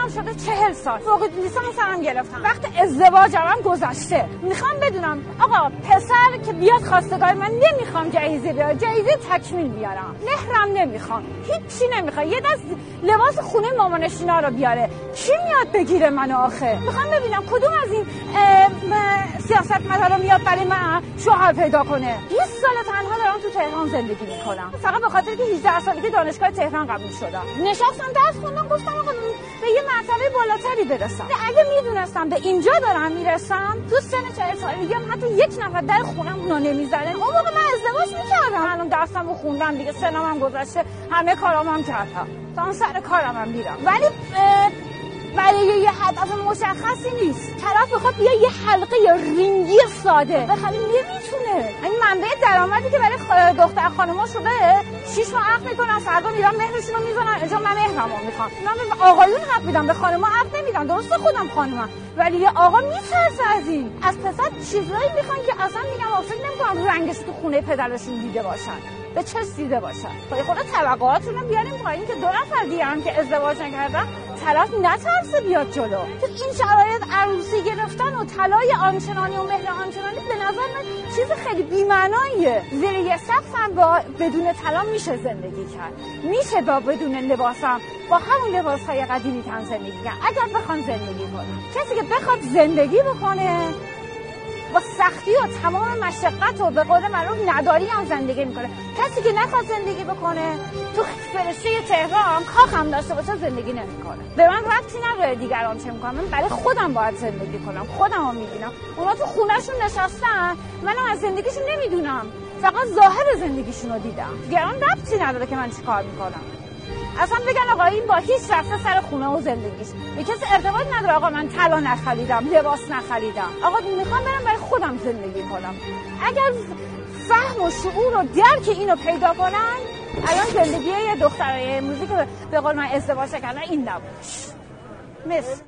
الان شده 40 سال فوق لیسانس هم گرفتم، وقت ازدواجم هم گذشته. میخوام بدونم آقا پسر که بیاد خواستگار من نمیخوام جهیزی بیارم، جهیزی تکمیل بیارم، مهرم نمیخوام، هیچی نمیخوام، یه دست لباس خونه مامانشینا رو بیاره، کی میاد بگیره منو آخه؟ میخوام ببینم کدوم از این سیاستمدارا میاد برای من شوهر پیدا کنه. 20 سال تنها دارم تو تهران زندگی میکنم، فقط به خاطر که 18 سالگی دانشگاه تهران قبول شدم. نشستم درس خوندم، گفتم آقا به یه مرتبه بالاتری برسم. اگه میدونستم به اینجا دارم میرسم، تو سن 40 سالگی هم حتی یک نفر در خونم نمیزنه، اون موقع من ازدواج میکردم. الان درسمو خوندم دیگه، سنم هم گذشته، همه کارامو هم کردم، تا سر کارم هم میرم، ولی برای یه هدف مشخصی نیست. طرف بخواد بیا یه حلقه یا رینگی ساده بخری نمیتونه. این منبع درآمدی که برای دختر خانوما شده 6 ماه عقد میکنن، فردا میرن مهرشون رو میزنن، اینجا من مهرمو میخوام. من به آقایون حق میدم، به خانوما حق نمیدم. درسته خودم خانومم، ولی یه آقا میترسه از این. از پسر چیزایی میخوان که اصلا میگم فکر نمیکنم رنگش تو خونه پدرشون دیده باشن، به چه دیده باشن. خود توقعاتون رو بیاریم پایین که 2 نفر دیگه هم که ازدواج نکردن طرف نترسه بیاد جلو. تو این شرایط عروسی گرفتن و طلای آنچنانی و مهر آنچنانی به نظر من چیز خیلی بی‌معناییه. زیر یه سقف هم بدون طلا میشه زندگی کرد، میشه بدون لباس هم با همون لباس‌های قدیمی که زندگی کرد اگر بخوان زندگی کنن. کسی که بخواد زندگی بکنه با سختی و تمام مشقت و به قول معروف نداری هم زندگی میکنه. کسی که نخواد زندگی بکنه تو فرشته تهران کاخ هم داشته باشه زندگی نمیکنه. به من ربطی نداره دیگران چه میکنن، من برای خودم باید زندگی کنم، خودم رو میبینم. اونا تو خونهشون نشستن، منم از زندگیشون نمیدونم، فقط ظاهر زندگیشون رو دیدم. دیگران ربطی نداره که من چی کار میکنم. اصلا بگن آقا این با هیچ رفته سر خونه و زندگیش، به کسی ارتباط نداره. آقا من طلا نخریدم، لباس نخریدم، آقا میخوام برم برای خودم زندگی کنم. اگر فهم و شعور و درک اینو پیدا کنن، الان زندگی یه دخترای امروزی که به قول من ازدواج کردن این نبود. مثل